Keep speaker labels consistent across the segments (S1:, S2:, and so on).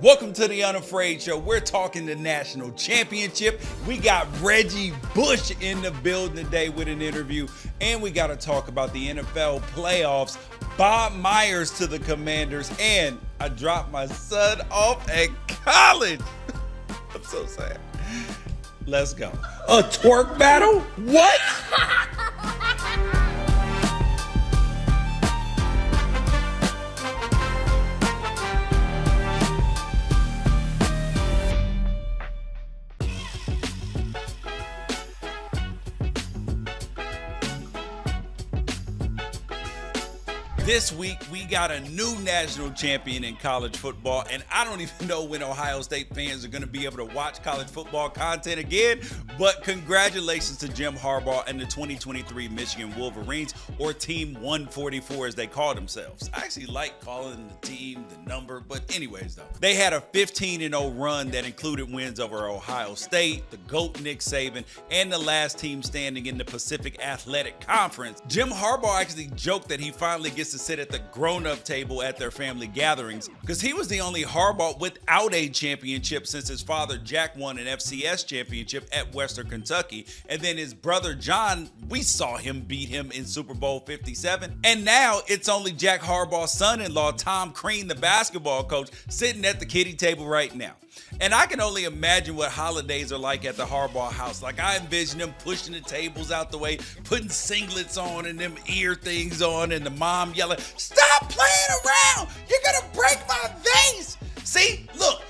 S1: Welcome to the UNAFRAID Show. We're talking the national championship. We got Reggie Bush in the building today with an interview. And we got to talk about the NFL playoffs. Bob Meyers to the Commanders. And I dropped my son off at college. I'm so sad. Let's go. A twerk battle? What? This week, we got a new national champion in college football, and I don't even know when Ohio State fans are going to be able to watch college football content again, but congratulations to Jim Harbaugh and the 2023 Michigan Wolverines, or Team 144 as they call themselves. I actually like calling the team the number, but anyways, though. They had a 15-0 run that included wins over Ohio State, the GOAT Nick Saban, and the last team standing in the Pacific Athletic Conference. Jim Harbaugh actually joked that he finally gets to sit at the grown-up table at their family gatherings because he was the only Harbaugh without a championship since his father Jack won an FCS championship at Western Kentucky, and then his brother John, we saw him beat him in Super Bowl 57, and now it's only Jack Harbaugh's son-in-law Tom Crean, the basketball coach, sitting at the kiddie table right now. And I can only imagine what holidays are like at the Harbaugh house. Like, I envision them pushing the tables out the way, putting singlets on and them ear things on, and the mom yelling, "Stop playing around! You're gonna break my vase!" See, look.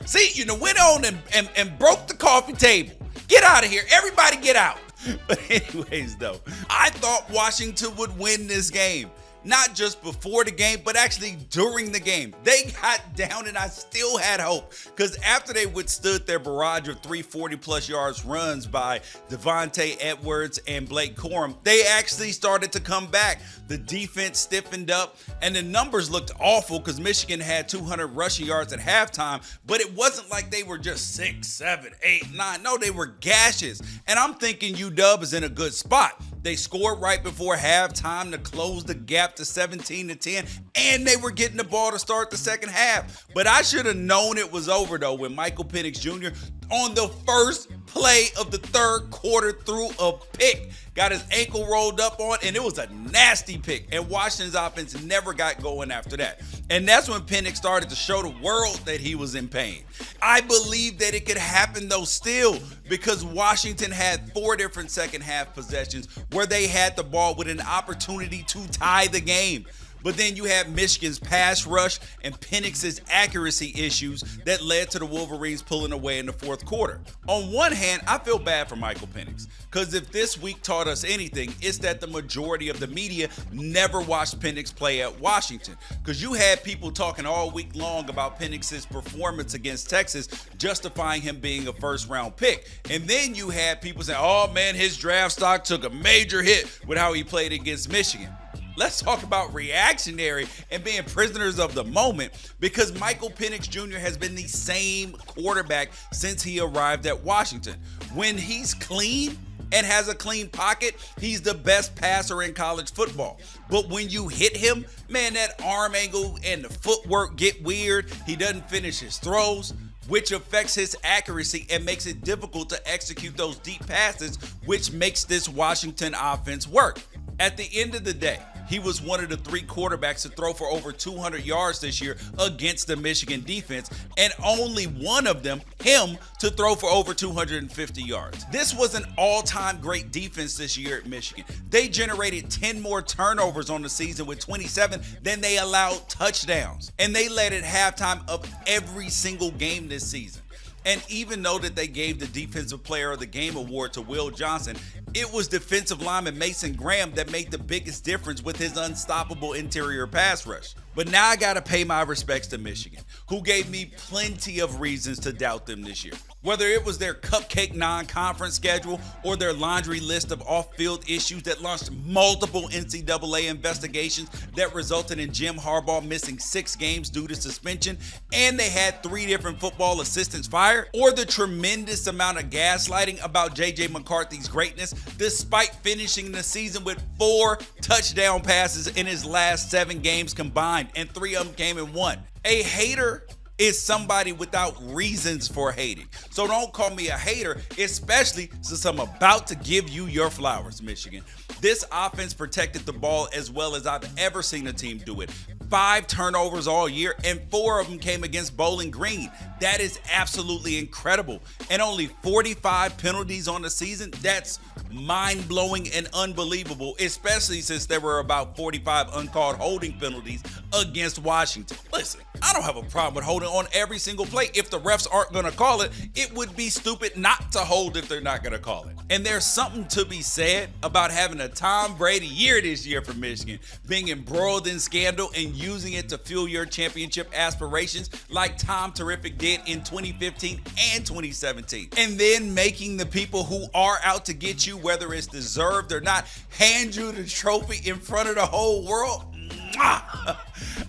S1: See, you went on and broke the coffee table. Get out of here. Everybody get out. But anyways, though, I thought Washington would win this game. Not just before the game, but actually during the game. They got down and I still had hope. Because after they withstood their barrage of 340-plus yards runs by Devontae Edwards and Blake Corum, they actually started to come back. The defense stiffened up, and the numbers looked awful because Michigan had 200 rushing yards at halftime, but it wasn't like they were just 6, 7, 8, 9. No, they were gashes. And I'm thinking UW is in a good spot. They scored right before halftime to close the gap to 17-10, and they were getting the ball to start the second half. But I should have known it was over, though, when Michael Penix Jr. on the first play of the third quarter threw a pick. Got his ankle rolled up on, and it was a nasty pick. And Washington's offense never got going after that. And that's when Penix started to show the world that he was in pain. I believe that it could happen, though, still, because Washington had 4 different second half possessions where they had the ball with an opportunity to tie the game. But then you had Michigan's pass rush and Penix's accuracy issues that led to the Wolverines pulling away in the fourth quarter. On one hand, I feel bad for Michael Penix, because if this week taught us anything, it's that the majority of the media never watched Penix play at Washington. Because you had people talking all week long about Penix's performance against Texas, justifying him being a first-round pick. And then you had people saying, oh man, his draft stock took a major hit with how he played against Michigan. Let's talk about reactionary and being prisoners of the moment, because Michael Penix Jr. has been the same quarterback since he arrived at Washington. When he's clean and has a clean pocket, he's the best passer in college football. But when you hit him, man, that arm angle and the footwork get weird. He doesn't finish his throws, which affects his accuracy and makes it difficult to execute those deep passes, which makes this Washington offense work. At the end of the day, he was one of the 3 quarterbacks to throw for over 200 yards this year against the Michigan defense, and only one of them, him, to throw for over 250 yards. This was an all-time great defense this year at Michigan. They generated 10 more turnovers on the season with 27 than they allowed touchdowns, and they led at halftime of every single game this season. And even though that they gave the Defensive Player of the Game award to Will Johnson, it was defensive lineman Mason Graham that made the biggest difference with his unstoppable interior pass rush. But now I got to pay my respects to Michigan, who gave me plenty of reasons to doubt them this year. Whether it was their cupcake non-conference schedule or their laundry list of off-field issues that launched multiple NCAA investigations that resulted in Jim Harbaugh missing 6 games due to suspension, and they had 3 different football assistants fired, or the tremendous amount of gaslighting about J.J. McCarthy's greatness, despite finishing the season with 4 touchdown passes in his last 7 games combined, and 3 of them came in 1. A hater is somebody without reasons for hating. So don't call me a hater, especially since I'm about to give you your flowers, Michigan. This offense protected the ball as well as I've ever seen a team do it. 5 turnovers all year, and 4 of them came against Bowling Green. That is absolutely incredible. And only 45 penalties on the season. That's mind-blowing and unbelievable, especially since there were about 45 uncalled holding penalties against Washington. Listen, I don't have a problem with holding on every single play. If the refs aren't going to call it, it would be stupid not to hold if they're not going to call it. And there's something to be said about having a Tom Brady year this year for Michigan, being embroiled in scandal and using it to fuel your championship aspirations like Tom Terrific did in 2015 and 2017. And then making the people who are out to get you, whether it's deserved or not, hand you the trophy in front of the whole world.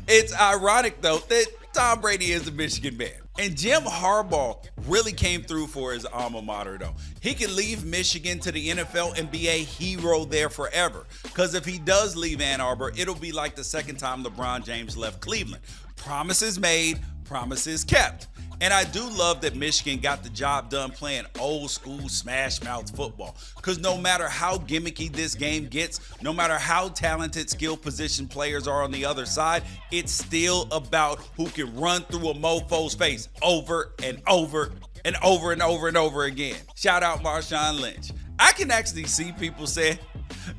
S1: It's ironic, though, that Tom Brady is a Michigan man. And Jim Harbaugh really came through for his alma mater, though. He can leave Michigan to the NFL and be a hero there forever. Because if he does leave Ann Arbor, it'll be like the second time LeBron James left Cleveland. Promises made, promises kept. And I do love that Michigan got the job done playing old school smashmouth football. Because no matter how gimmicky this game gets, no matter how talented skill position players are on the other side, it's still about who can run through a mofo's face over and over and over and over and over again. Shout out Marshawn Lynch. I can actually see people say,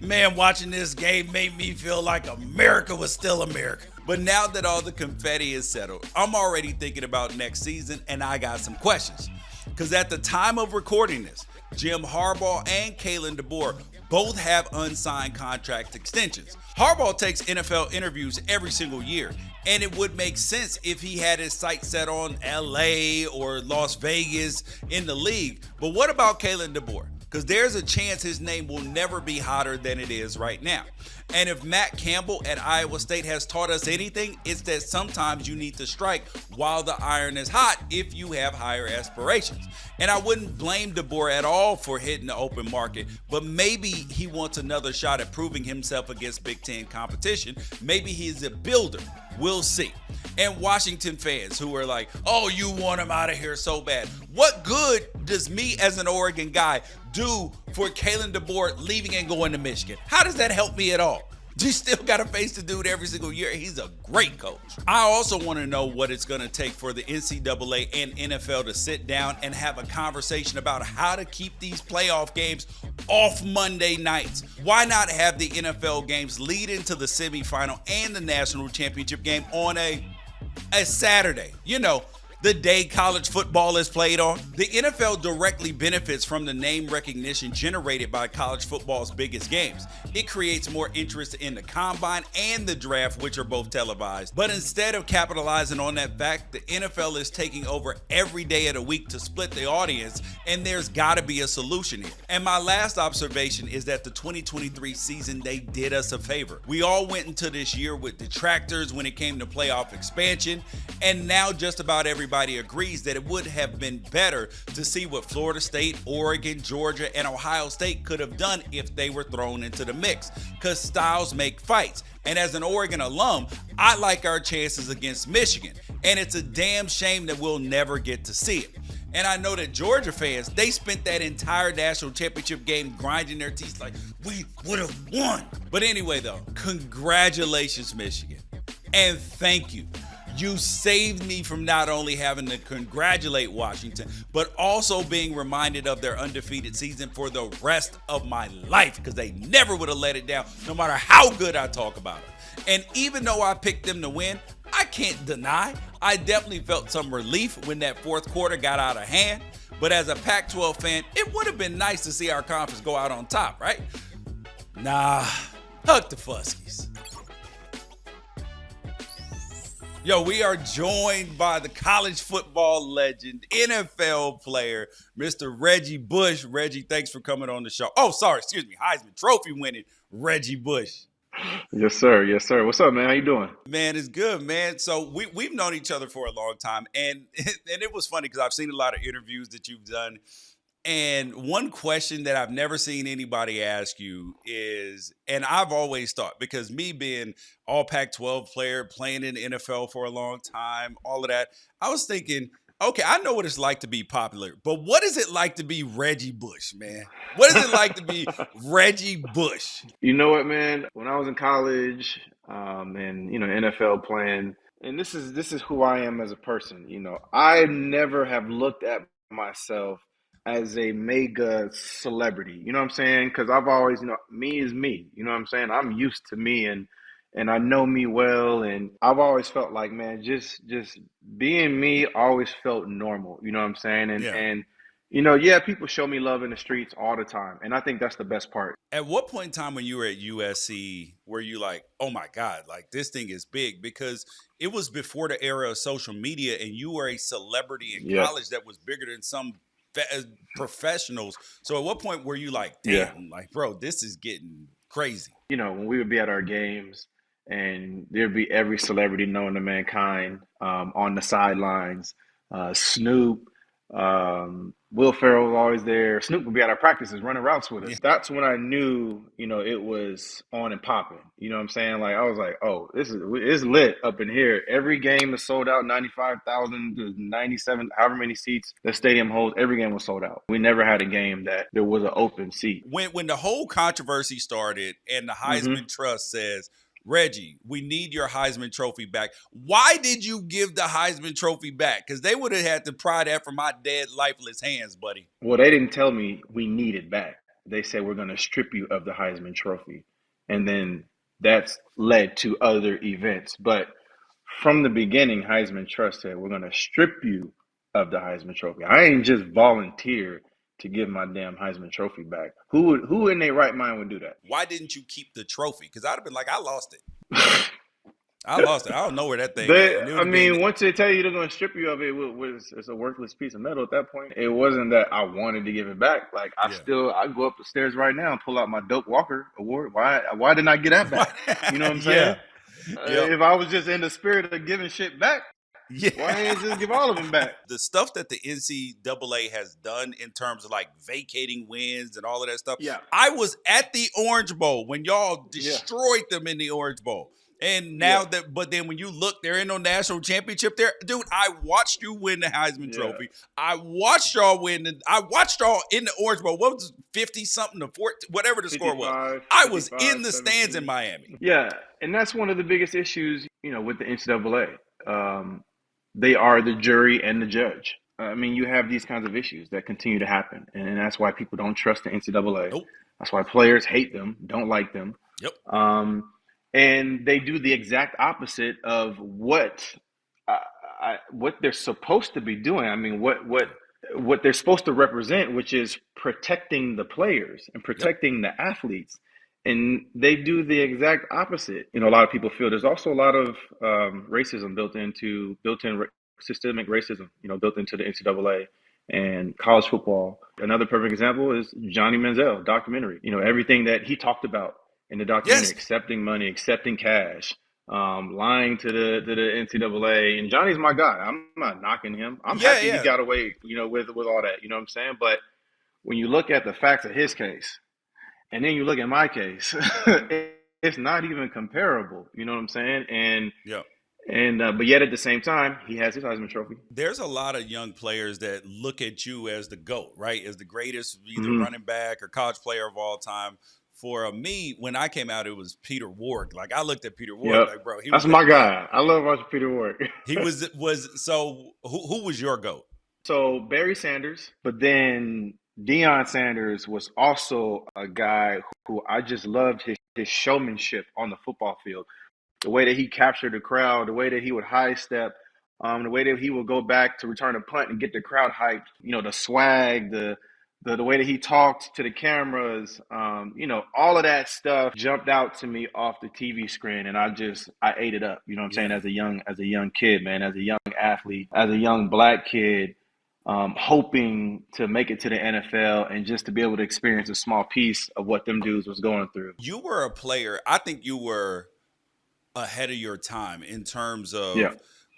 S1: man, watching this game made me feel like America was still America. But now that all the confetti is settled, I'm already thinking about next season, and I got some questions. Because at the time of recording this, Jim Harbaugh and Kalen DeBoer both have unsigned contract extensions. Harbaugh takes NFL interviews every single year, and it would make sense if he had his sights set on LA or Las Vegas in the league. But what about Kalen DeBoer? Because there's a chance his name will never be hotter than it is right now. And if Matt Campbell at Iowa State has taught us anything, it's that sometimes you need to strike while the iron is hot if you have higher aspirations. And I wouldn't blame DeBoer at all for hitting the open market, but maybe he wants another shot at proving himself against Big Ten competition. Maybe he's a builder. We'll see. And Washington fans who are like, oh, you want him out of here so bad. What good does me as an Oregon guy do for Kalen DeBoer leaving and going to Michigan? How does that help me at all? You still got to face the dude every single year. He's a great coach. I also want to know what it's going to take for the NCAA and NFL to sit down and have a conversation about how to keep these playoff games off Monday nights. Why not have the NFL games lead into the semifinal and the national championship game on a Saturday? You know, the day college football is played on. The NFL directly benefits from the name recognition generated by college football's biggest games. It creates more interest in the combine and the draft, which are both televised. But instead of capitalizing on that fact, the NFL is taking over every day of the week to split the audience, and there's got to be a solution here. And my last observation is that the 2023 season, they did us a favor. We all went into this year with detractors when it came to playoff expansion, and now just about everybody agrees that it would have been better to see what Florida State, Oregon, Georgia, and Ohio State could have done if they were thrown into the mix, because styles make fights. And as an Oregon alum, I like our chances against Michigan, and it's a damn shame that we'll never get to see it. And I know that Georgia fans, they spent that entire national championship game grinding their teeth like, we would have won. But anyway, though, congratulations, Michigan. And thank you. You saved me from not only having to congratulate Washington, but also being reminded of their undefeated season for the rest of my life, because they never would have let it down, no matter how good I talk about them. And even though I picked them to win, I can't deny I definitely felt some relief when that fourth quarter got out of hand. But as a Pac-12 fan, it would have been nice to see our conference go out on top, right? Nah, hug the Fuskies. Yo, we are joined by the college football legend, NFL player, Mr. Reggie Bush. Reggie, thanks for coming on the show. Oh, sorry, excuse me, Heisman Trophy winning Reggie Bush.
S2: Yes, sir. Yes, sir. What's up, man? How you doing?
S1: Man, it's good, man. So we've known each other for a long time, and it was funny because I've seen a lot of interviews that you've done, And one question that I've never seen anybody ask you is, and I've always thought, because me being all Pac-12 player, playing in the NFL for a long time, all of that, I was thinking, okay, I know what it's like to be popular, but what is it like to be Reggie Bush, man? What is it like to be Reggie Bush?
S2: You know what, man? When I was in college, and NFL playing, and this is who I am as a person. I never have looked at myself as a mega celebrity. You know what I'm saying? Because I've always, me is me. You know what I'm saying? I'm used to me, and I know me well, and I've always felt like, man, just being me always felt normal. You know what I'm saying? And
S1: Yeah.
S2: and yeah, people show me love in the streets all the time, and I think that's the best part.
S1: At what point in time when you were at USC were you like, oh my God, like this thing is big? Because it was before the era of social media and you were a celebrity in
S2: Yeah,
S1: college that was bigger than some professionals. So at what point were you like,
S2: yeah.
S1: damn, like, bro, this is getting crazy?
S2: When we would be at our games, and there'd be every celebrity known to mankind on the sidelines. Snoop, Will Ferrell was always there. Snoop would be at our practices running routes with
S1: Yeah.
S2: us. That's when I knew, it was on and popping. You know what I'm saying? Like, I was like, oh, it's lit up in here. Every game is sold out, 95,000 to 97, however many seats the stadium holds. Every game was sold out. We never had a game that there was an open seat.
S1: When the whole controversy started and the
S2: hmm
S1: Heisman Trust says, Reggie, we need your Heisman Trophy back. Why did you give the Heisman Trophy back? Because they would have had to pry that from my dead, lifeless hands, buddy.
S2: Well, they didn't tell me we need it back. They said we're going to strip you of the Heisman Trophy. And then that's led to other events. But from the beginning, Heisman Trust said we're going to strip you of the Heisman Trophy. I ain't just volunteer to give my damn Heisman Trophy back. Who in their right mind would do
S1: Why didn't you keep the trophy? Because I'd have been like, I lost it.
S2: that?
S1: I lost it. I don't know where that thing at. And it would have been,
S2: Once they tell you they're going to strip you of it, it's a worthless piece of metal at that point. It wasn't that I wanted to give it back. Like,
S1: yeah.
S2: I go up the stairs right now and pull out my Dope Walker award. Why didn't I get that back? You know what I'm saying?
S1: Yeah. Yep.
S2: If I was just in the spirit of giving shit back,
S1: Yeah.
S2: why didn't I just give all of them back?
S1: The stuff that the NCAA has done in terms of like vacating wins and all of that stuff.
S2: Yeah.
S1: I was at the Orange Bowl when y'all
S2: Yeah.
S1: destroyed them in the Orange Bowl. And now but then when you look, there ain't no national championship there. Dude, I watched you win the Heisman Trophy. I watched y'all I watched y'all in the Orange Bowl. What was 50 something to 40, whatever the score was. I was in the stands in Miami.
S2: Yeah. And that's one of the biggest issues, with the NCAA. They are the jury and the judge. I mean, you have these kinds of issues that continue to happen. And that's why people don't trust the NCAA.
S1: Nope.
S2: That's why players hate them, don't like them.
S1: Yep.
S2: And they do the exact opposite of what they're supposed to be doing. I mean, what they're supposed to represent, which is protecting the players and protecting the athletes. And they do the exact opposite. A lot of people feel there's also a lot of racism built-in systemic racism, built into the NCAA and college football. Another perfect example is Johnny Manziel documentary. Everything that he talked about in the documentary, accepting money, accepting cash, lying to the NCAA. And Johnny's my guy. I'm not knocking him. I'm happy he got away, with all that. You know what I'm saying? But when you look at the facts of his case, and then you look at my case, it's not even comparable. You know what I'm saying? But yet at the same time, he has his Heisman Trophy.
S1: There's a lot of young players that look at you as the GOAT, right? As the greatest either running back or college player of all time. For me, when I came out, it was Peter Ward. Like, I looked at Peter Ward, like, bro,
S2: that's my guy. I love watching Peter Ward.
S1: He so who was your GOAT?
S2: So Barry Sanders, but then Deion Sanders was also a guy who I just loved his showmanship on the football field. The way that he captured the crowd, the way that he would high step, the way that he would go back to return a punt and get the crowd hyped, the swag, the way that he talked to the cameras, all of that stuff jumped out to me off the TV screen, and I ate it up. You know what I'm saying? As a young kid, man, as a young athlete, as a young black kid, hoping to make it to the NFL and just to be able to experience a small piece of what them dudes was going through.
S1: You were a player. I think you were ahead of your time in terms of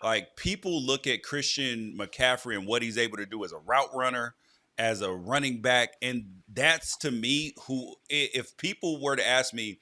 S1: like people look at Christian McCaffrey and what he's able to do as a route runner, as a running back. And that's, to me, who, if people were to ask me,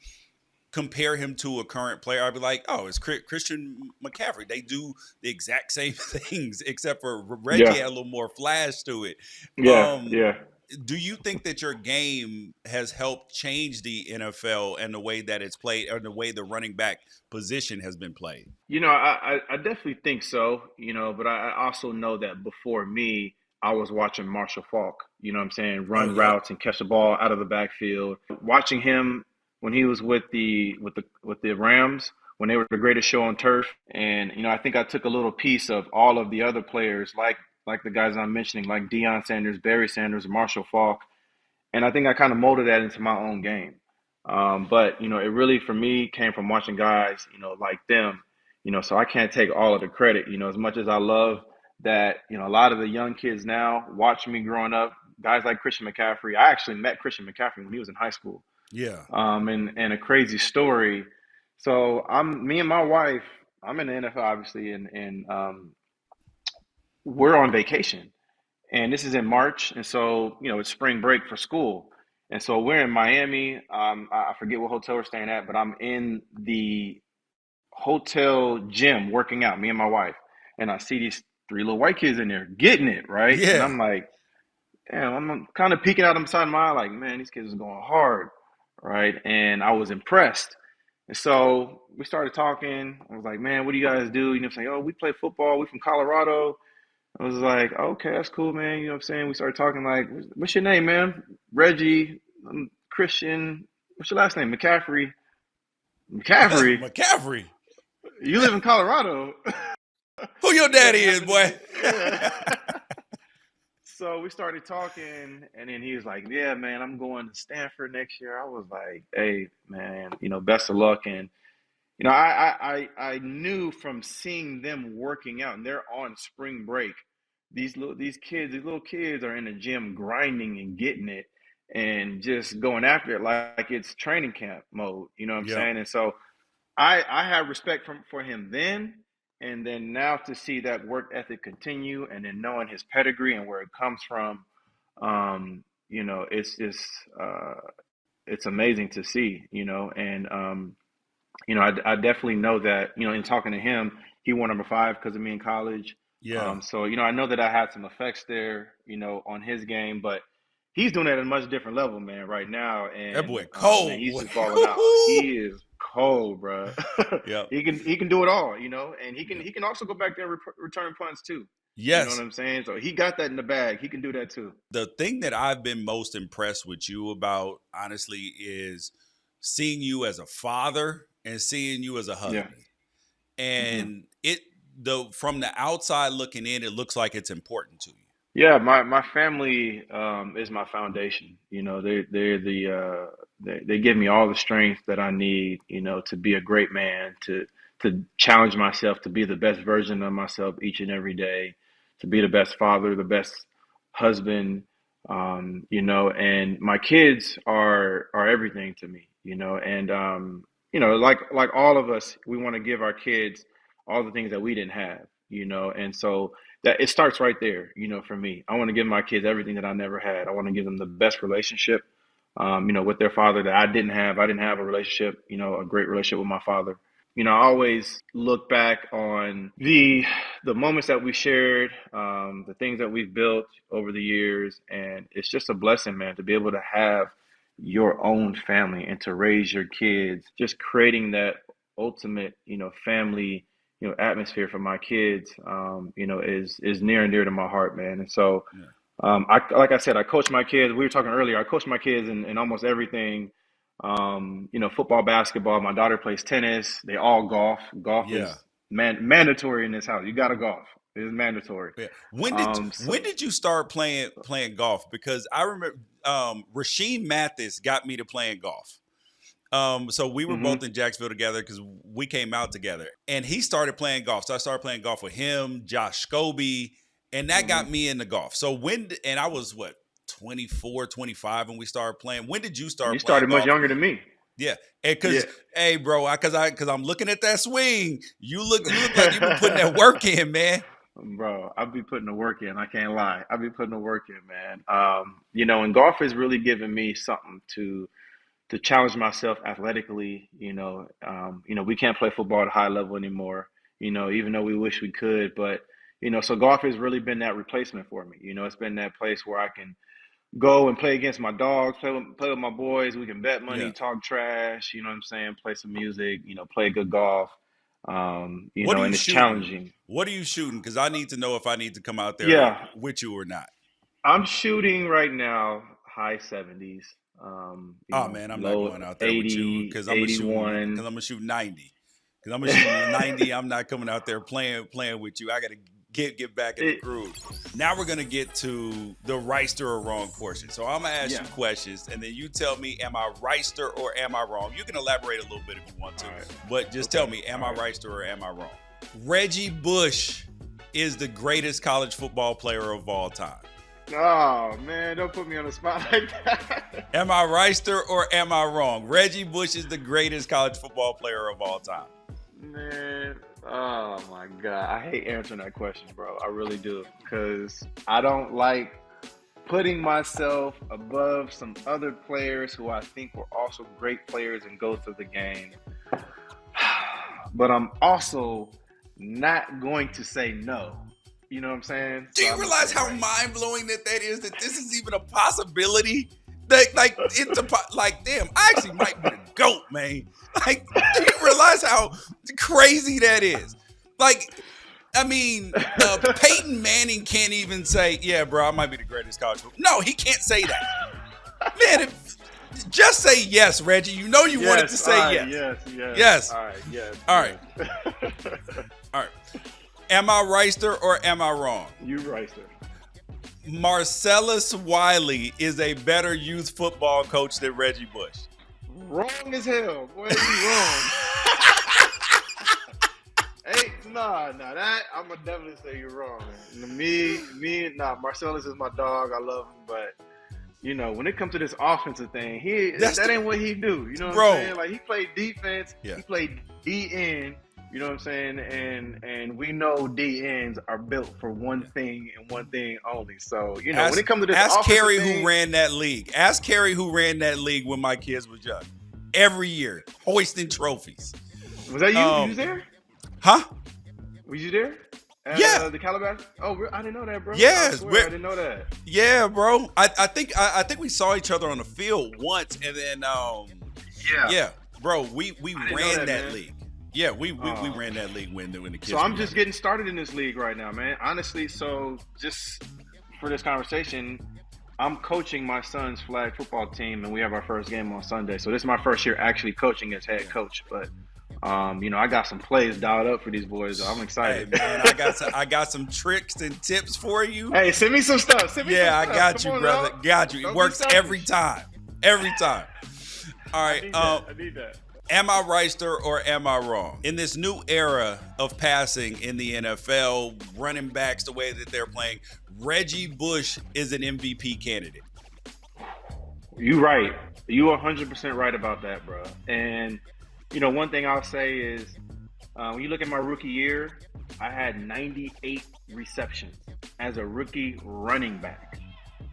S1: compare him to a current player, I'd be like, oh, it's Christian McCaffrey. They do the exact same things, except for Reggie
S2: Yeah,
S1: had a little more flash to it.
S2: yeah,
S1: Um,
S2: yeah.
S1: do you think that your game has helped change the NFL and the way that it's played, or the way the running back position has been played?
S2: I definitely think so, but I also know that before me, I was watching Marshall Faulk, what I'm saying,
S1: Oh,
S2: run
S1: yep.
S2: routes and catch the ball out of the backfield. Watching him when he was with the Rams, when they were the greatest show on turf. And, I think I took a little piece of all of the other players, like the guys I'm mentioning, like Deion Sanders, Barry Sanders, Marshall Faulk. And I think I kind of molded that into my own game. But it really for me came from watching guys, like them. So I can't take all of the credit. As much as I love that, a lot of the young kids now watching me growing up, guys like Christian McCaffrey. I actually met Christian McCaffrey when he was in high school.
S1: Yeah.
S2: And a crazy story. So me and my wife. I'm in the NFL, obviously, and we're on vacation. And this is in March, and so it's spring break for school, and so we're in Miami. I forget what hotel we're staying at, but I'm in the hotel gym working out, me and my wife, and I see these three little white kids in there getting it right, and
S1: Yeah.
S2: I'm like, damn, I'm kind of peeking out of the side of my eye, like, man, these kids are going hard, right? And I was impressed. And so we started talking. I was like, man, what do you guys do? Saying, oh, we play football. We from Colorado. I was like, okay, that's cool, man. You know what I'm saying? We started talking like, what's your name, man? Reggie, Christian. What's your last name? McCaffrey. McCaffrey.
S1: McCaffrey.
S2: You live in Colorado.
S1: Who your
S2: You must
S1: daddy
S2: be
S1: is,
S2: happy to
S1: boy?
S2: see. Yeah. So we started talking, and then he was like, yeah, man, I'm going to Stanford next year. I was like, hey, man, best of luck. And I knew from seeing them working out, and they're on spring break. These little kids are in the gym grinding and getting it, and just going after it like it's training camp mode. You know what I'm
S1: Yep.
S2: saying? And so I have respect for him then, and then now to see that work ethic continue, and then knowing his pedigree and where it comes from, it's just it's amazing to see. And I definitely know that, in talking to him, he won number five because of me in college.
S1: Yeah.
S2: So, I know that I had some effects there, on his game, but he's doing it at a much different level, man, right now.
S1: That boy
S2: And man,
S1: cold,
S2: he's
S1: boy.
S2: just balling out. He is cold, bro.
S1: Yep.
S2: He can do it all, and he can
S1: Yep.
S2: he can also go back there and return punts too. You know what
S1: Yes.
S2: I'm saying? So he got that in the bag. He can do that too.
S1: The thing that I've been most impressed with you about, honestly, is seeing you as a father and seeing you as a
S2: Yeah.
S1: husband.
S2: hmm
S1: And from the outside looking in, it looks like it's important to you.
S2: Yeah, my family is my foundation. They give me all the strength that I need, to be a great man, to challenge myself to be the best version of myself each and every day, to be the best father, the best husband, and my kids are everything to me, and like all of us, we want to give our kids all the things that we didn't have, and so that it starts right there, for me. I want to give my kids everything that I never had. I want to give them the best relationship, with their father that I didn't have. I didn't have a relationship, a great relationship with my father. I always look back on the moments that we shared, the things that we've built over the years, and it's just a blessing, man, to be able to have your own family and to raise your kids, just creating that ultimate, family, atmosphere for my kids, is near and dear to my heart, man. And so,
S1: Yeah.
S2: like I said, I coach my kids. We were talking earlier. I coach my kids in almost everything. Football, basketball. My daughter plays tennis. They all golf. Golf
S1: Yeah.
S2: is mandatory in this house. You got to golf. It is mandatory.
S1: Yeah. When
S2: So
S1: did you start playing golf? Because I remember Rasheem Mathis got me to playing golf. So we were
S2: hmm
S1: both in Jacksonville together because we came out together, and he started playing golf. So I started playing golf with him, Josh Scobie, and that
S2: hmm
S1: got me into golf. So and I was 24, 25 when we started playing. When did you
S2: you
S1: start playing
S2: started much
S1: golf?
S2: younger than me.
S1: Yeah, and
S2: Yeah.
S1: because hey, bro, because I'm looking at that swing. You look like you've been putting that work in, man.
S2: Bro, I'll be putting the work in. I can't lie. I'll be putting the work in, man. And golf has really given me something to challenge myself athletically. We can't play football at a high level anymore, even though we wish we could. But, so golf has really been that replacement for me. It's been that place where I can go and play against my dogs, play with my boys. We can bet money,
S1: Yeah.
S2: talk trash, you know what I'm saying? Play some music, play good golf.
S1: What are you
S2: And it's
S1: shooting?
S2: challenging.
S1: What are you shooting? Because I need to know if I need to come out there
S2: Yeah,
S1: with you or not.
S2: I'm shooting right now high 70s,
S1: Oh man, I'm not
S2: low
S1: going out there with you
S2: 80,
S1: because
S2: 81.
S1: I'm gonna shoot 90. Because I'm gonna shoot 90. I'm not coming out there playing with you. I gotta get back in the
S2: It,
S1: groove. Now we're gonna get to the Wrighster or wrong portion. So I'm gonna ask
S2: yeah.
S1: you questions, and then you tell me, am I Wrighster or am I wrong? You can elaborate a little bit if you want to,
S2: All right.
S1: but just
S2: Okay.
S1: tell me, am
S2: All
S1: I
S2: right.
S1: Wrighster or am I wrong? Reggie Bush is the greatest college football player of all time.
S2: Oh, man, don't put me on the spot like that.
S1: Am I Wrighster or am I wrong? Reggie Bush is the greatest college football player of all time.
S2: Man, oh my God. I hate answering that question, bro. I really do. Because I don't like putting myself above some other players who I think were also great players and go through the game. But I'm also not going to say no. You know what I'm saying?
S1: Do
S2: So
S1: you
S2: I'm gonna
S1: realize
S2: say
S1: how
S2: right.
S1: mind-blowing that is? That this is even a possibility? Damn, I actually might be the GOAT, man. Like, do you realize how crazy that is? Peyton Manning can't even say, yeah, bro, I might be the greatest college football. No, he can't say that. Man, just say yes, Reggie. You know you wanted to say
S2: all right,
S1: yes.
S2: Yes.
S1: Yes.
S2: All right, yes.
S1: All right.
S2: yes.
S1: All right. Am I Wrighster or am I wrong?
S2: You right, sir.
S1: Marcellus Wiley is a better youth football coach than Reggie Bush.
S2: Wrong as hell. Boy, you wrong. Hey, that I'm gonna definitely say you're wrong. Marcellus is my dog. I love him, but when it comes to this offensive thing, that ain't what he do. You know what I'm saying? Like, he played defense.
S1: Yeah.
S2: He played DN. You know what I'm saying? And we know DNs are built for one thing and one thing only. So, when it comes to this
S1: ask
S2: offensive
S1: Kerry
S2: thing,
S1: who ran that league. Ask Kerry who ran that league when my kids was young. Every year, hoisting trophies.
S2: was that you? You was there?
S1: Huh?
S2: Were you there?
S1: Yeah.
S2: The Calabash? Oh, I didn't know that, bro.
S1: Yes,
S2: I swear, I didn't know that.
S1: Yeah, bro. I think we saw each other on the field once, and then yeah, bro. We ran that league. Yeah, we ran that league when the kids.
S2: So I'm just getting started in this league right now, man. Honestly, so just for this conversation, I'm coaching my son's flag football team, and we have our first game on Sunday. So this is my first year actually coaching as head coach, but. I got some plays dialed up for these boys. So I'm excited.
S1: Hey, man, I got some tricks and tips for you.
S2: Hey, send me some stuff.
S1: I got you, brother.
S2: Dog.
S1: Got you. It works every time. Every time. All right.
S2: I need that.
S1: Am I Wrighster or am I wrong? In this new era of passing in the NFL, running backs the way that they're playing, Reggie Bush is an MVP candidate.
S2: You right. You 100% right about that, bro. And one thing I'll say is when you look at my rookie year, I had 98 receptions as a rookie running back.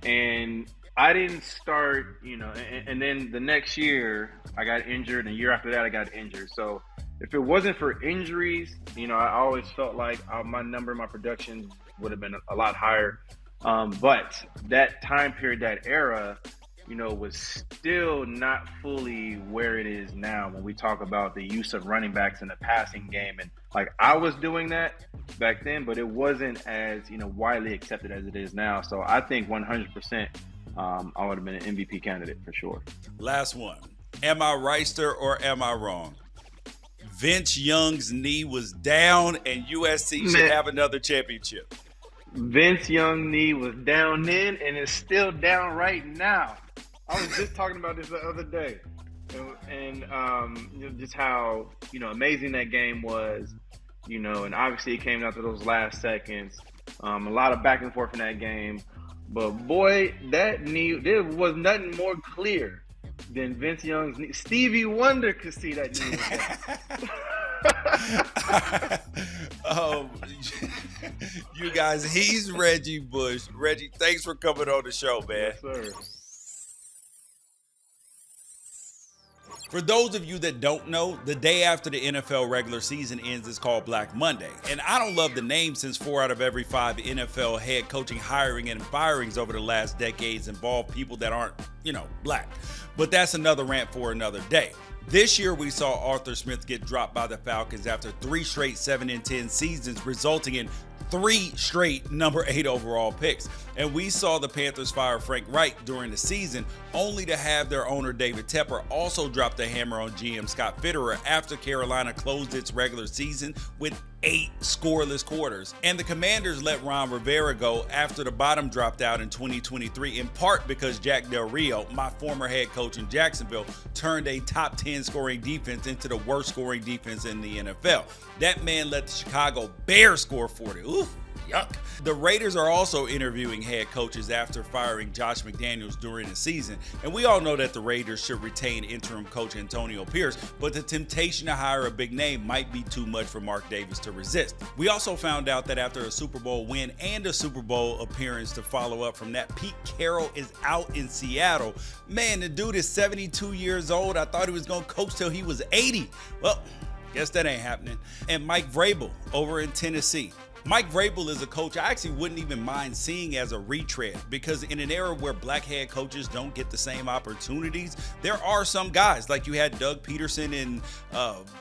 S2: And I didn't start, and then the next year I got injured, and the year after that I got injured. So if it wasn't for injuries, I always felt like my production would have been a lot higher. But that time period, that era, was still not fully where it is now when we talk about the use of running backs in the passing game. And like, I was doing that back then, but it wasn't as, widely accepted as it is now. So I think 100% I would have been an MVP candidate for sure.
S1: Last one. Am I Wrighster or am I wrong? Vince Young's knee was down and USC should have another championship.
S2: Vince Young knee was down then and it's still down right now. I was just talking about this the other day, and just how amazing that game was, and obviously it came down to those last seconds. A lot of back and forth in that game, but boy, that knee, there was nothing more clear than Vince Young's knee. Stevie Wonder could see that knee was down.
S1: You guys, he's Reggie Bush. Reggie, thanks for coming on the show, man.
S2: Yes, sir.
S1: For those of you that don't know, the day after the NFL regular season ends is called Black Monday. And I don't love the name since 4 out of every 5 NFL head coaching hiring and firings over the last decades involve people that aren't, black. But that's another rant for another day. This year, we saw Arthur Smith get dropped by the Falcons after 3 straight 7-10 seasons, resulting in 3 straight number 8 overall picks. And we saw the Panthers fire Frank Reich during the season, only to have their owner David Tepper also drop the hammer on GM Scott Fitterer after Carolina closed its regular season with 8 scoreless quarters. And the Commanders let Ron Rivera go after the bottom dropped out in 2023, in part because Jack Del Rio, my former head coach in Jacksonville, turned a top 10 scoring defense into the worst scoring defense in the NFL. That man let the Chicago Bears score 40. Ooh, yuck. The Raiders are also interviewing head coaches after firing Josh McDaniels during the season. And we all know that the Raiders should retain interim coach Antonio Pierce, but the temptation to hire a big name might be too much for Mark Davis to resist. We also found out that after a Super Bowl win and a Super Bowl appearance to follow up from that, Pete Carroll is out in Seattle. Man, the dude is 72 years old. I thought he was going to coach till he was 80. Well, guess that ain't happening. And Mike Vrabel over in Tennessee. Mike Vrabel is a coach I actually wouldn't even mind seeing as a retread, because in an era where black head coaches don't get the same opportunities, there are some guys, like you had Doug Peterson in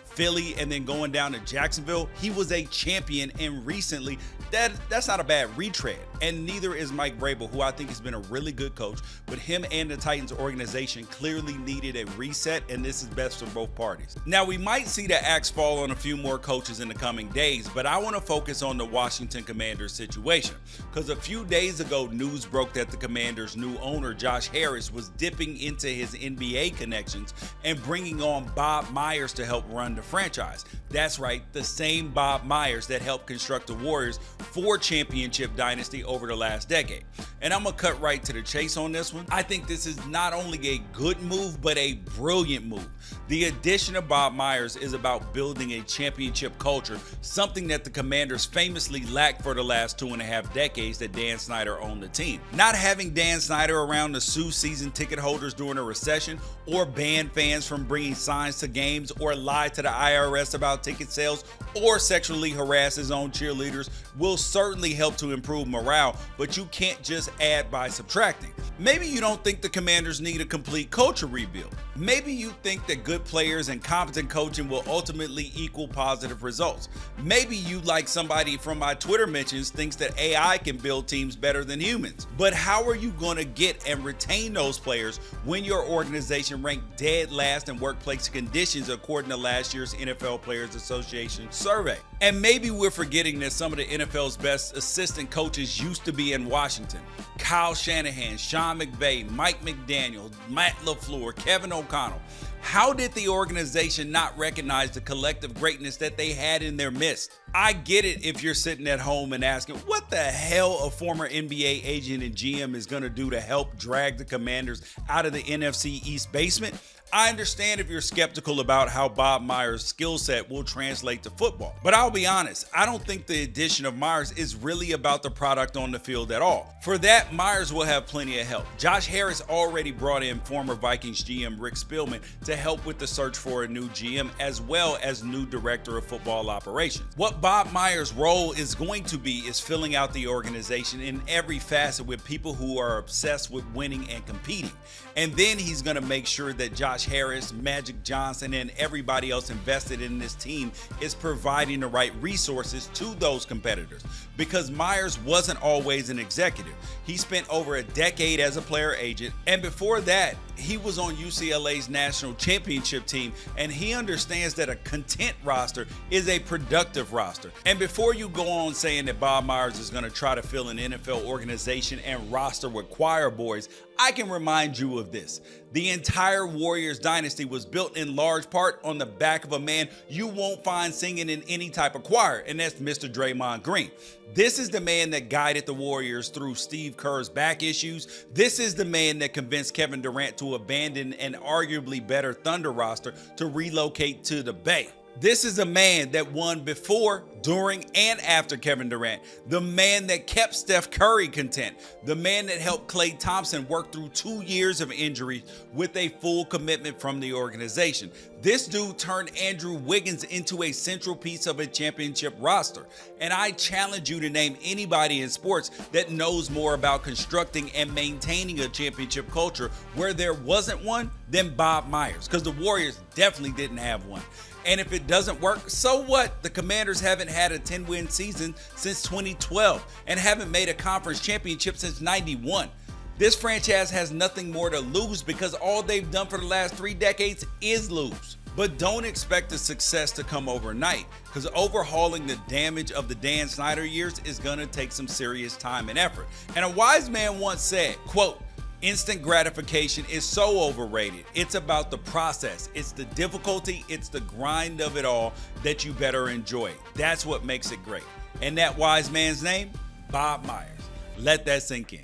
S1: Philly and then going down to Jacksonville. He was a champion, and recently that's not a bad retread. And neither is Mike Vrabel, who I think has been a really good coach, but him and the Titans organization clearly needed a reset, and this is best for both parties. Now, we might see the axe fall on a few more coaches in the coming days, but I want to focus on the Washington Commanders situation, because a few days ago, news broke that the Commanders' new owner, Josh Harris, was dipping into his NBA connections and bringing on Bob Meyers to help run the franchise. That's right, the same Bob Meyers that helped construct the Warriors' 4 championship dynasty over the last decade. And I'm gonna cut right to the chase on this one. I think this is not only a good move, but a brilliant move. The addition of Bob Meyers is about building a championship culture, something that the Commanders famously lacked for the last 2.5 decades that Dan Snyder owned the team. Not having Dan Snyder around to sue season ticket holders during a recession, or ban fans from bringing signs to games, or lie to the IRS about ticket sales, or sexually harass his own cheerleaders will certainly help to improve morale, but you can't just add by subtracting. Maybe you don't think the Commanders need a complete culture rebuild. Maybe you think that good players and competent coaching will ultimately equal positive results. Maybe you, like somebody from my Twitter mentions, thinks that AI can build teams better than humans. But how are you going to get and retain those players when your organization ranked dead last in workplace conditions according to last year's NFL Players Association survey? And maybe we're forgetting that some of the NFL's best assistant coaches used to be in Washington. Kyle Shanahan, Sean McVay, Mike McDaniel, Matt LaFleur, Kevin O'Connell. How did the organization not recognize the collective greatness that they had in their midst? I get it if you're sitting at home and asking, what the hell a former NBA agent and GM is going to do to help drag the Commanders out of the NFC East basement? I understand if you're skeptical about how Bob Meyers' skill set will translate to football. But I'll be honest, I don't think the addition of Meyers is really about the product on the field at all. For that, Meyers will have plenty of help. Josh Harris already brought in former Vikings GM Rick Spielman to help with the search for a new GM, as well as new director of football operations. What Bob Meyers' role is going to be is filling out the organization in every facet with people who are obsessed with winning and competing. And then he's going to make sure that Josh Harris, Magic Johnson, and everybody else invested in this team is providing the right resources to those competitors. Because Meyers wasn't always an executive. He spent over a decade as a player agent, and before that, he was on UCLA's national championship team, and he understands that a content roster is a productive roster. And before you go on saying that Bob Meyers is going to try to fill an NFL organization and roster with choir boys, I can remind you of this. The entire Warriors dynasty was built in large part on the back of a man you won't find singing in any type of choir, and that's Mr. Draymond Green. This is the man that guided the Warriors through Steve Kerr's back issues. This is the man that convinced Kevin Durant to abandon an arguably better Thunder roster to relocate to the Bay. This is a man that won before, during, and after Kevin Durant. The man that kept Steph Curry content. The man that helped Klay Thompson work through 2 years of injury with a full commitment from the organization. This dude turned Andrew Wiggins into a central piece of a championship roster. And I challenge you to name anybody in sports that knows more about constructing and maintaining a championship culture where there wasn't one than Bob Meyers, because the Warriors definitely didn't have one. And if it doesn't work, so what? The Commanders haven't had a 10-win season since 2012 and haven't made a conference championship since 91. This franchise has nothing more to lose because all they've done for the last 3 decades is lose. But don't expect the success to come overnight, because overhauling the damage of the Dan Snyder years is going to take some serious time and effort. And a wise man once said, quote, "Instant gratification is so overrated. It's about the process. It's the difficulty. It's the grind of it all that you better enjoy. That's what makes it great." And that wise man's name? Bob Meyers. Let that sink in.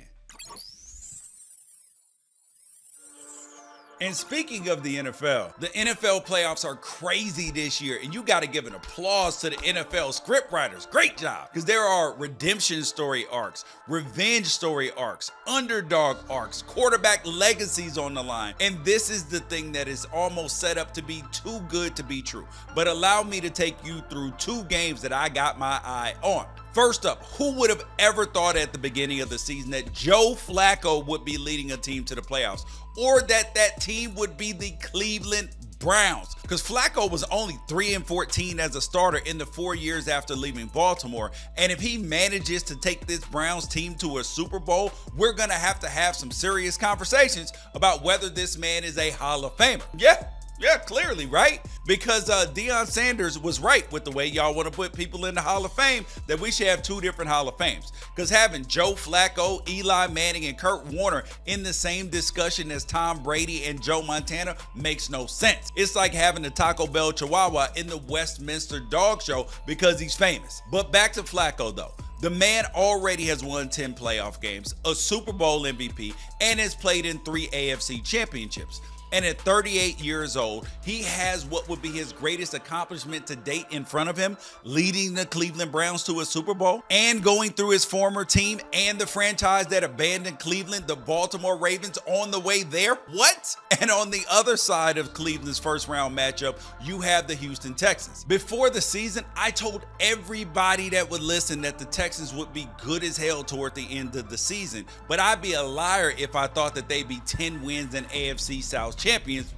S1: And speaking of the NFL playoffs are crazy this year, and you got to give an applause to the NFL scriptwriters. Great job, because there are redemption story arcs, revenge story arcs, underdog arcs, quarterback legacies on the line. And this is the thing that is almost set up to be too good to be true. But allow me to take you through 2 games that I got my eye on. First up, who would have ever thought at the beginning of the season that Joe Flacco would be leading a team to the playoffs, or that team would be the Cleveland Browns? Because Flacco was only 3-14 as a starter in the 4 years after leaving Baltimore. And if he manages to take this Browns team to a Super Bowl, we're going to have some serious conversations about whether this man is a Hall of Famer. Yeah, clearly, right? Because Deion Sanders was right with the way y'all want to put people in the Hall of Fame, that we should have 2 different Hall of Fames. Because having Joe Flacco, Eli Manning, and Kurt Warner in the same discussion as Tom Brady and Joe Montana makes no sense. It's like having the Taco Bell Chihuahua in the Westminster Dog Show because he's famous. But back to Flacco, though. The man already has won 10 playoff games, a Super Bowl MVP, and has played in 3 AFC championships. And at 38 years old, he has what would be his greatest accomplishment to date in front of him, leading the Cleveland Browns to a Super Bowl and going through his former team and the franchise that abandoned Cleveland, the Baltimore Ravens, on the way there. What? And on the other side of Cleveland's first round matchup, you have the Houston Texans. Before the season, I told everybody that would listen that the Texans would be good as hell toward the end of the season, but I'd be a liar if I thought that they'd be 10 wins and AFC South champions.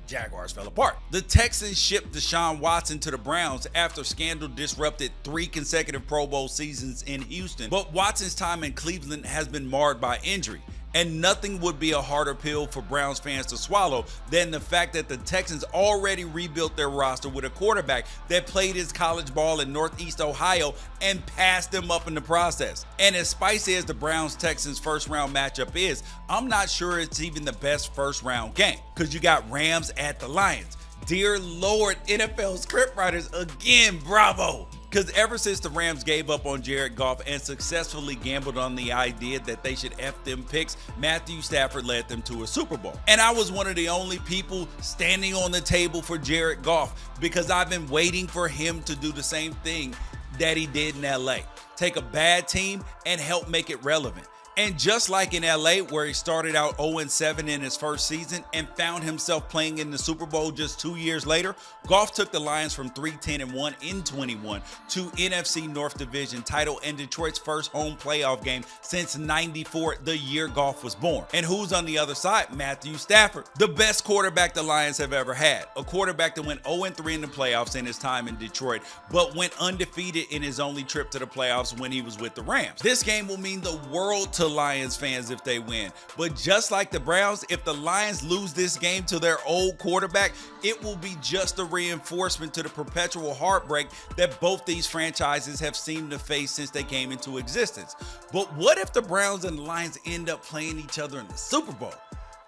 S1: Jaguars fell apart. The Texans shipped Deshaun Watson to the Browns after scandal disrupted 3 consecutive Pro Bowl seasons in Houston, but Watson's time in Cleveland has been marred by injury. And nothing would be a harder pill for Browns fans to swallow than the fact that the Texans already rebuilt their roster with a quarterback that played his college ball in Northeast Ohio and passed them up in the process. And as spicy as the Browns-Texans first round matchup is, I'm not sure it's even the best first round game, because you got Rams at the Lions. Dear Lord, NFL scriptwriters, again, bravo. Because ever since the Rams gave up on Jared Goff and successfully gambled on the idea that they should F them picks, Matthew Stafford led them to a Super Bowl. And I was one of the only people standing on the table for Jared Goff, because I've been waiting for him to do the same thing that he did in LA. Take a bad team and help make it relevant. And just like in LA, where he started out 0-7 in his first season and found himself playing in the Super Bowl just 2 years later, Goff took the Lions from 3-10-1 in 21 to NFC North Division title and Detroit's first home playoff game since '94, the year Goff was born. And who's on the other side? Matthew Stafford, the best quarterback the Lions have ever had. A quarterback that went 0-3 in the playoffs in his time in Detroit, but went undefeated in his only trip to the playoffs when he was with the Rams. This game will mean the world to Lions fans if they win. But just like the Browns, if the Lions lose this game to their old quarterback, it will be just a reinforcement to the perpetual heartbreak that both these franchises have seemed to face since they came into existence. But what if the Browns and the Lions end up playing each other in the Super Bowl?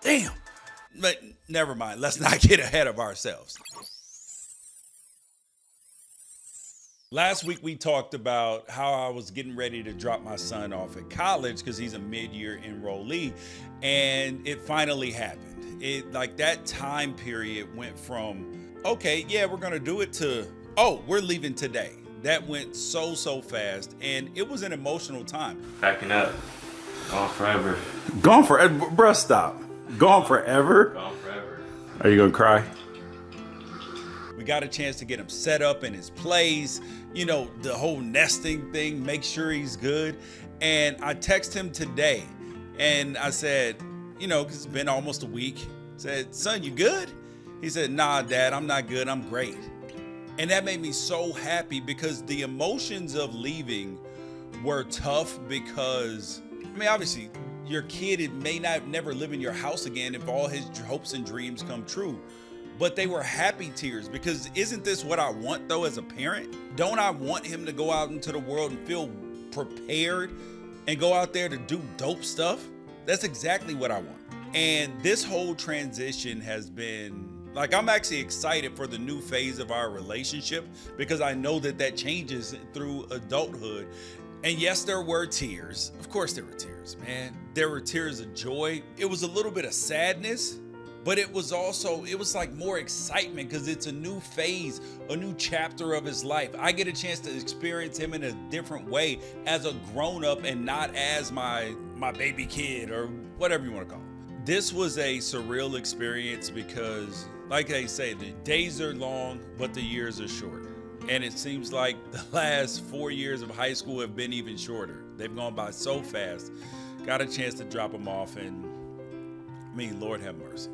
S1: Damn. But never mind. Let's not get ahead of ourselves. Last week, we talked about how I was getting ready to drop my son off at college because he's a mid-year enrollee, and it finally happened. That time period went from okay, yeah, we're going to do it to, oh, we're leaving today. That went so fast, and it was an emotional time.
S3: Packing up. Gone forever.
S1: Gone forever? Bruh, stop. Gone forever?
S3: Gone forever.
S1: Are you going to cry? We got a chance to get him set up in his plays, you know, the whole nesting thing, make sure he's good. And I text him today, and I said, you know, because it's been almost a week, said, son, you good? He said, nah, Dad, I'm not good. I'm great. And that made me so happy because the emotions of leaving were tough because, I mean, obviously, your kid may never live in your house again if all his hopes and dreams come true. But they were happy tears because isn't this what I want, though, as a parent? Don't I want him to go out into the world and feel prepared and go out there to do dope stuff? That's exactly what I want. And this whole transition has been, like, I'm actually excited for the new phase of our relationship because I know that changes through adulthood. And yes, there were tears. Of course there were tears, man. There were tears of joy. It was a little bit of sadness, but it was like more excitement because it's a new phase, a new chapter of his life. I get a chance to experience him in a different way as a grown-up and not as my baby kid or whatever you want to call it. This was a surreal experience because, like they say, the days are long, but the years are short. And it seems like the last 4 years of high school have been even shorter. They've gone by so fast. Got a chance to drop them off, and I mean, Lord have mercy.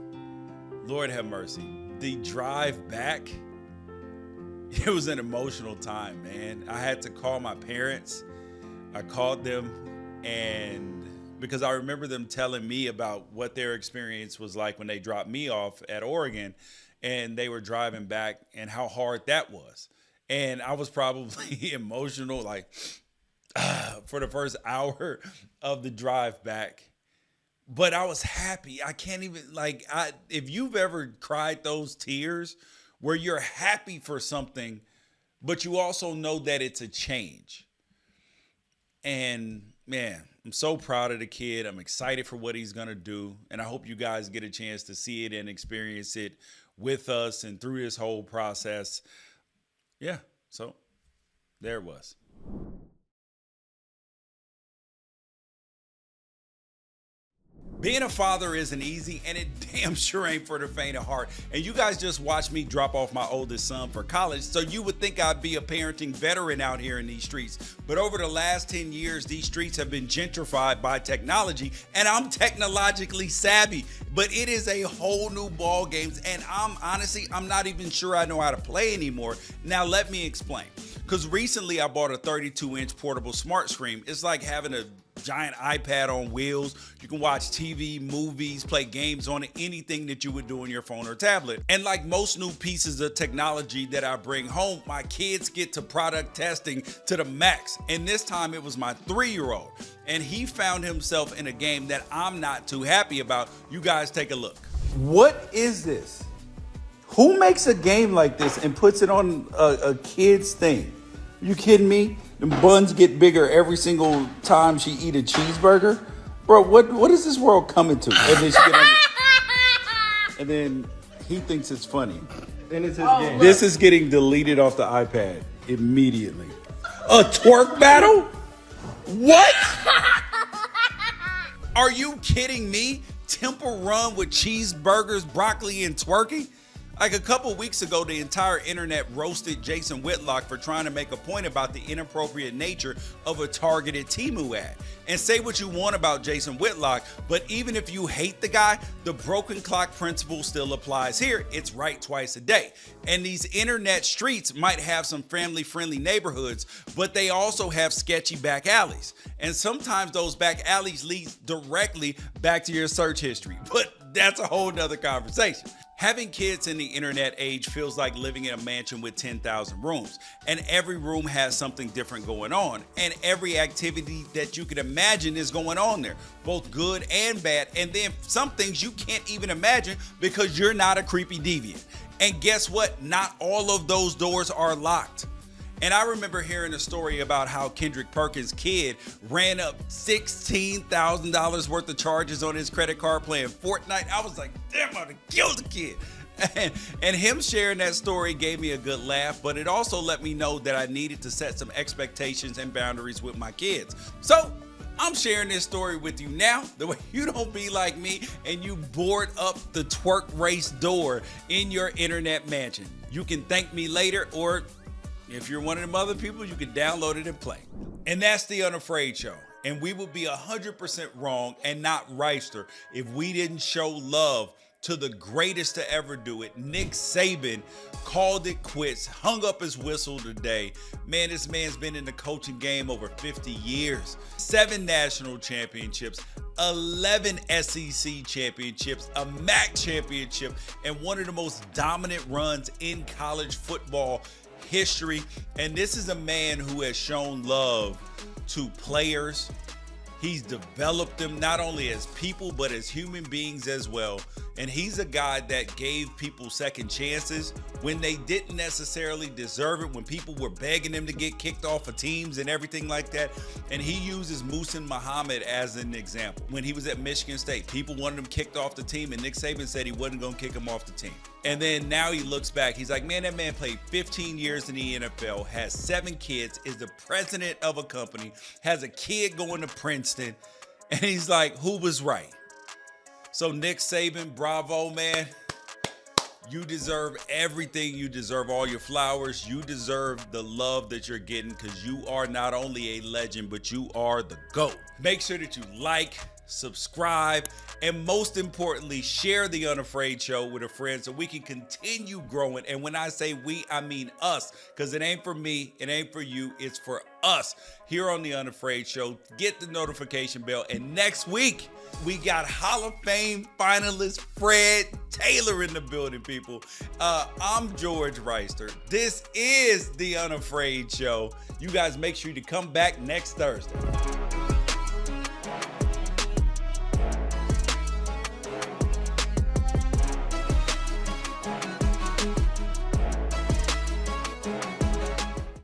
S1: Lord have mercy. The drive back, it was an emotional time, man. I had to call my parents. I called them, and because I remember them telling me about what their experience was like when they dropped me off at Oregon and they were driving back and how hard that was. And I was probably emotional, like for the first hour of the drive back. But I was happy. I can't even, if you've ever cried those tears where you're happy for something, but you also know that it's a change. And man, I'm so proud of the kid. I'm excited for what he's going to do. And I hope you guys get a chance to see it and experience it with us and through this whole process. Yeah, so there it was. Being a father isn't easy, and it damn sure ain't for the faint of heart. And you guys just watched me drop off my oldest son for college, so you would think I'd be a parenting veteran out here in these streets. But over the last 10 years, these streets have been gentrified by technology, and I'm technologically savvy. But it is a whole new ball game, and I'm not even sure I know how to play anymore. Now, let me explain. Because recently I bought a 32-inch portable smart screen. It's like having a giant iPad on wheels. You can watch TV, movies, play games on it, anything that you would do on your phone or tablet. And like most new pieces of technology that I bring home, my kids get to product testing to the max. And this time it was my 3-year-old. And he found himself in a game that I'm not too happy about. You guys take a look. What is this? Who makes a game like this and puts it on a kid's thing? You kidding me? The buns get bigger every single time she eat a cheeseburger? Bro, what is this world coming to? And then he thinks it's funny.
S2: And it's his game.
S1: This is getting deleted off the iPad immediately. A twerk battle? What? Are you kidding me? Temple Run with cheeseburgers, broccoli, and twerking? Like a couple weeks ago, the entire internet roasted Jason Whitlock for trying to make a point about the inappropriate nature of a targeted Temu ad. And say what you want about Jason Whitlock, but even if you hate the guy, the broken clock principle still applies here. It's right twice a day. And these internet streets might have some family-friendly neighborhoods, but they also have sketchy back alleys. And sometimes those back alleys lead directly back to your search history. But that's a whole nother conversation. Having kids in the internet age feels like living in a mansion with 10,000 rooms, and every room has something different going on, and every activity that you could imagine is going on there, both good and bad, and then some things you can't even imagine because you're not a creepy deviant. And guess what? Not all of those doors are locked. And I remember hearing a story about how Kendrick Perkins' kid ran up $16,000 worth of charges on his credit card playing Fortnite. I was like, damn, I'd have killed the kid. And him sharing that story gave me a good laugh, but it also let me know that I needed to set some expectations and boundaries with my kids. So I'm sharing this story with you now, the way you don't be like me and you board up the Twerk Race door in your internet mansion. You can thank me later, or if you're one of them other people, you can download it and play. And that's the Unafraid Show. And we would be 100% wrong and not Wrighster if we didn't show love to the greatest to ever do it. Nick Saban called it quits, hung up his whistle today. Man, this man's been in the coaching game over 50 years. 7 national championships, 11 SEC championships, a MAC championship, and one of the most dominant runs in college football history. And this is a man who has shown love to players. He's developed them not only as people, but as human beings as well. And he's a guy that gave people second chances when they didn't necessarily deserve it, when people were begging him to get kicked off of teams and everything like that. And he uses Muhsin Muhammad as an example. When he was at Michigan State, people wanted him kicked off the team, and Nick Saban said he wasn't going to kick him off the team. And then now he looks back, he's like, man, that man played 15 years in the NFL, has 7 kids, is the president of a company, has a kid going to Princeton, and he's like, who was right? So Nick Saban, bravo, man. You deserve everything. You deserve all your flowers. You deserve the love that you're getting, because you are not only a legend, but you are the GOAT. Make sure that you like, subscribe, and most importantly, share the Unafraid Show with a friend so we can continue growing. And when I say we, I mean us, because it ain't for me, it ain't for you, it's for us here on the Unafraid Show. Get the notification bell. And next week, we got Hall of Fame finalist Fred Taylor in the building, people. I'm George Wrighster. This is the Unafraid Show. You guys make sure to come back next Thursday.